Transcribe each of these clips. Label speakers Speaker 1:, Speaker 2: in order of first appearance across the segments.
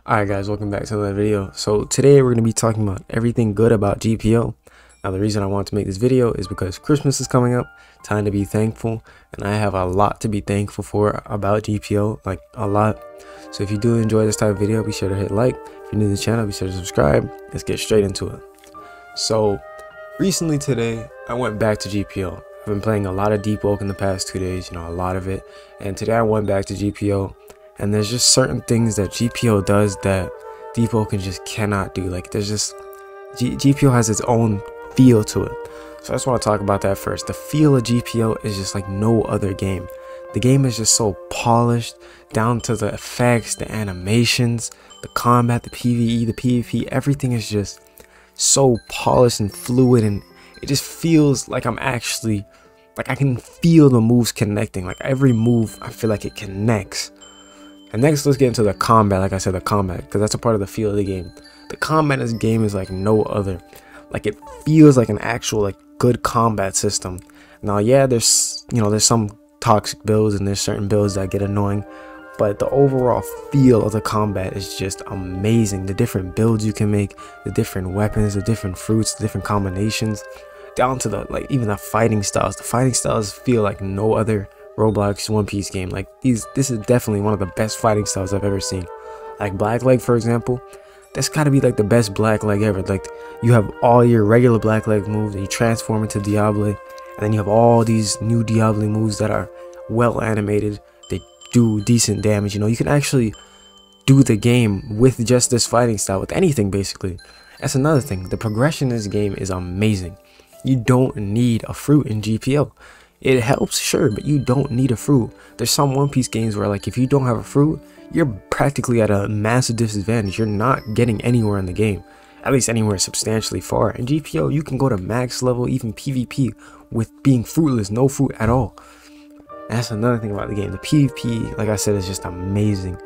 Speaker 1: Alright guys, welcome back to another video. So today we're going to be talking about everything good about GPO. Now the reason I want to make this video is because Christmas is coming up, time to be thankful, and I have a lot to be thankful for about GPO, like a lot. So if you do enjoy this type of video, be sure to hit like. If you're new to the channel, be sure to subscribe. Let's get straight into it. So recently today, I went back to GPO. I've been playing a lot of Deep Woke in the past 2 days, a lot of it. And today I went back to GPO. And there's just certain things that GPO does that Deep Woke just cannot do. Like there's just GPO has its own feel to it. So I just want to talk about that first. The feel of GPO is just like no other game. The game is just so polished down to the effects, the animations, the combat, the PvE, the PvP. Everything is just so polished and fluid, and it just feels like I'm actually, like I can feel the moves connecting. Like every move, I feel like it connects. And next, let's get into the combat. Like I said, the combat, because that's a part of the feel of the game. The combat in this game is like no other. Like it feels like an actual like good combat system. Now, yeah, there's some toxic builds and there's certain builds that get annoying, but the overall feel of the combat is just amazing. The different builds you can make, the different weapons, the different fruits, the different combinations, down to the even the fighting styles. The fighting styles feel like no other Roblox One Piece game. Like this is definitely one of the best fighting styles I've ever seen. Like Blackleg, for example, that's got to be like the best Blackleg ever. Like you have all your regular Blackleg moves and you transform into Diable, and then you have all these new Diable moves that are well animated. They do decent damage. You can actually do the game with just this fighting style, with anything basically. That's another thing. The progression in this game is amazing. You don't need a fruit in GPO. It helps, sure, but you don't need a fruit. There's some One Piece games where like if you don't have a fruit, you're practically at a massive disadvantage. You're not getting anywhere in the game, at least anywhere substantially far. In GPO, you can go to max level, even PvP, with being fruitless, no fruit at all. And that's another thing about the game. The PvP, like I said, is just amazing.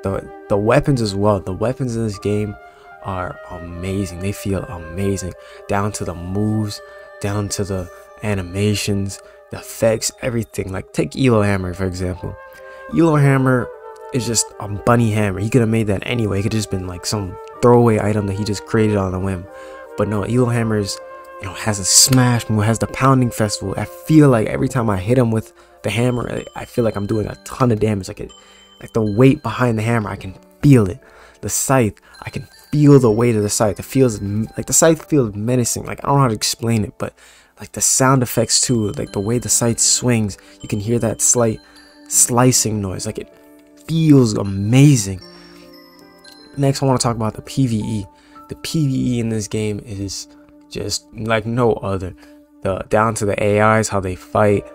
Speaker 1: The weapons as well. The weapons in this game are amazing. They feel amazing, down to the moves, down to the animations, the effects, everything. Like take Elo Hammer, for example. Elo Hammer is just a bunny hammer. He could have made that anyway. It could just been like some throwaway item that he just created on a whim. But no, Elo Hammer's has a smash move, has the pounding festival. I feel like every time I hit him with the hammer, I feel like I'm doing a ton of damage. Like the weight behind the hammer, I can feel it. The scythe, I can feel the weight of the scythe. It feels like the scythe feels menacing. Like I don't know how to explain it, but like the sound effects too, like the way the scythe swings, you can hear that slight slicing noise. Like it feels amazing. Next, I want to talk about the PvE. The PvE in this game is just like no other. Down to the AIs, how they fight,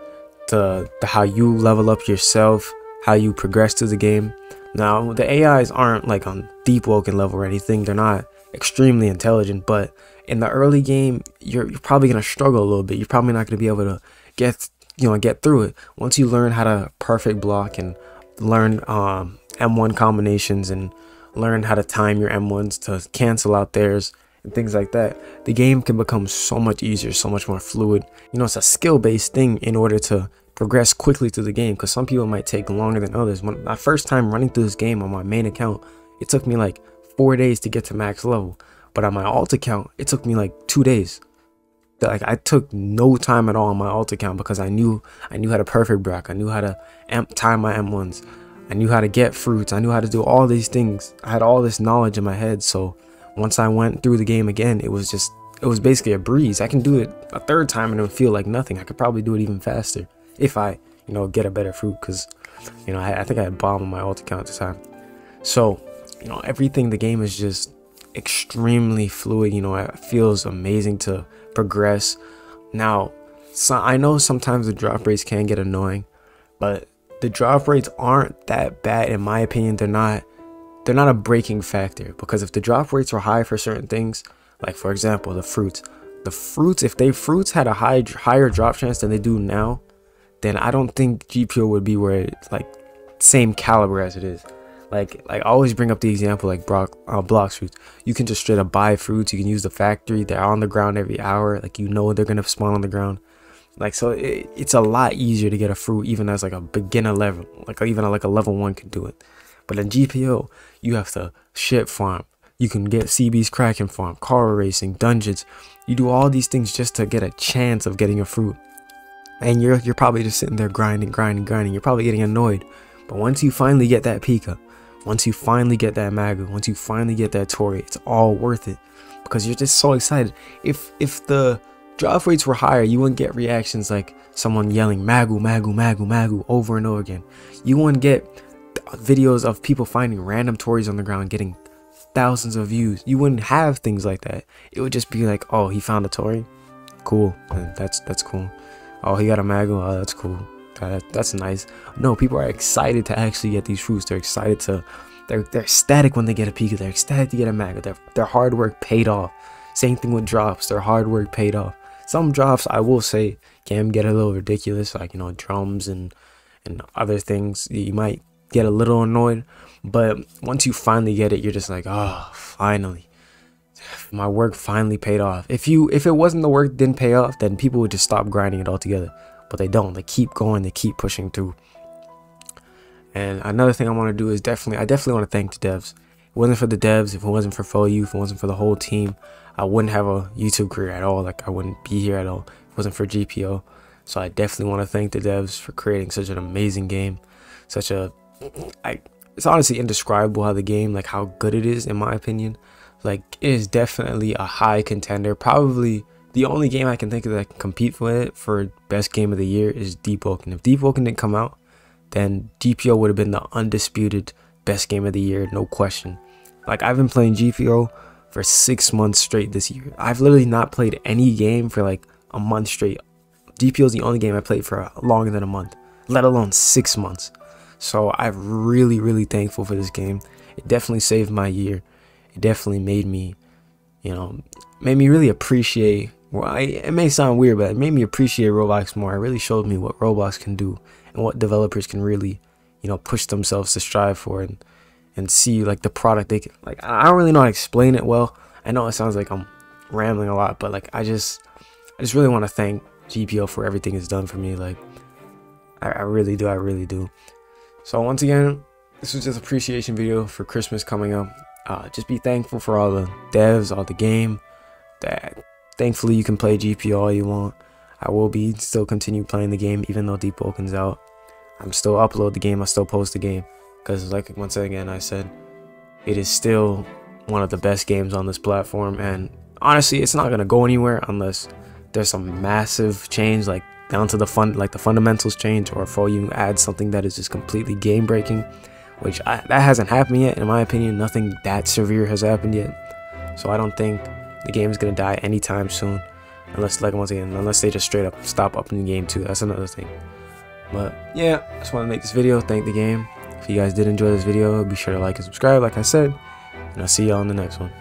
Speaker 1: to how you level up yourself, how you progress through the game. Now, the AIs aren't like on Deep Woken level or anything. They're not extremely intelligent, but in the early game, you're probably gonna struggle a little bit. You're probably not gonna be able to get through it. Once you learn how to perfect block and learn M1 combinations and learn how to time your M1s to cancel out theirs and things like that, the game can become so much easier, so much more fluid. It's a skill-based thing in order to progress quickly through the game, because some people might take longer than others. When my first time running through this game on my main account, it took me like 4 days to get to max level. But on my alt account, it took me like 2 days. Like I took no time at all on my alt account because I knew how to perfect block. I knew how to time my M1s. I knew how to get fruits. I knew how to do all these things. I had all this knowledge in my head. So once I went through the game again, it was basically a breeze. I can do it a third time and it would feel like nothing. I could probably do it even faster if I, get a better fruit, because, I think I had bomb on my alt account at the time. So, everything, the game is just extremely fluid. It feels amazing to progress. Now, I know sometimes the drop rates can get annoying, but the drop rates aren't that bad in my opinion. They're not a breaking factor, because if the drop rates are high for certain things, like for example the fruits, if fruits had a higher drop chance than they do now, then I don't think GPO would be where it's like same caliber as it is. Like I always bring up the example like blocks fruits. You can just straight up buy fruits. You can use the factory. They're on the ground every hour. Like they're gonna spawn on the ground. Like so it's a lot easier to get a fruit even as like a beginner level. Like even like a level 1 could do it. But in GPO, you have to ship farm. You can get CB's Kraken farm, car racing, dungeons. You do all these things just to get a chance of getting a fruit. And you're probably just sitting there grinding. You're probably getting annoyed. But once you finally get that Pika, once you finally get that Magu, once you finally get that Tori, it's all worth it. Because you're just so excited. If the drop rates were higher, you wouldn't get reactions like someone yelling Magu over and over again. You wouldn't get videos of people finding random Tories on the ground getting thousands of views. You wouldn't have things like that. It would just be like, oh, he found a Tory, cool, and that's cool. Oh, he got a Magu, oh, that's cool, that's nice. No, people are excited to actually get these fruits. They're excited to, they're ecstatic when they get a Pika. They're ecstatic to get a Magu. Their hard work paid off. Same thing with drops. Their hard work paid off. Some drops, I will say, can get a little ridiculous, like, you know, drums and other things. You might get a little annoyed, but once you finally get it, you're just like, oh, finally, my work finally paid off. If it wasn't the work didn't pay off, then people would just stop grinding it altogether. But they don't. They keep going. They keep pushing through. And another thing I want to do is I definitely want to thank the devs. If it wasn't for the devs, if it wasn't for FoU, if it wasn't for the whole team, I wouldn't have a YouTube career at all. Like, I wouldn't be here at all if it wasn't for GPO. So I definitely want to thank the devs for creating such an amazing game. It's honestly indescribable how the game, like how good it is, in my opinion. Like, it is definitely a high contender. Probably the only game I can think of that can compete for it for best game of the year is Deep Woken. If Deep Woken didn't come out, then GPO would have been the undisputed best game of the year, no question. Like, I've been playing GPO for 6 months straight this year. I've literally not played any game for like a month straight. GPO is the only game I played for longer than a month, let alone 6 months. So I'm really thankful for this game. It definitely saved my year. It definitely made me, you know, really appreciate, well, it may sound weird, but it made me appreciate Roblox more. It really showed me what Roblox can do and what developers can really, you know, push themselves to strive for and see like the product they can, like, I don't really know how to explain it well. I know it sounds like I'm rambling a lot, but like I just really want to thank GPO for everything it's done for me. Like, I really do. So once again, this was just appreciation video for Christmas coming up. Just be thankful for all the devs, all the game. That thankfully you can play GPO all you want. I will be still continue playing the game even though Deep Woken's out. I'm still upload the game. I still post the game because, like, once again I said, it is still one of the best games on this platform. And honestly, it's not gonna go anywhere unless there's some massive change, like down to the fundamentals change, or if you add something that is just completely game breaking, which that hasn't happened yet in my opinion. Nothing that severe has happened yet, so I don't think the game is gonna die anytime soon, unless, like, once again, unless they just straight up stop upping the game too. That's another thing. But yeah, I just want to make this video, thank the game. If you guys did enjoy this video, be sure to like and subscribe like I said, and I'll see y'all in the next one.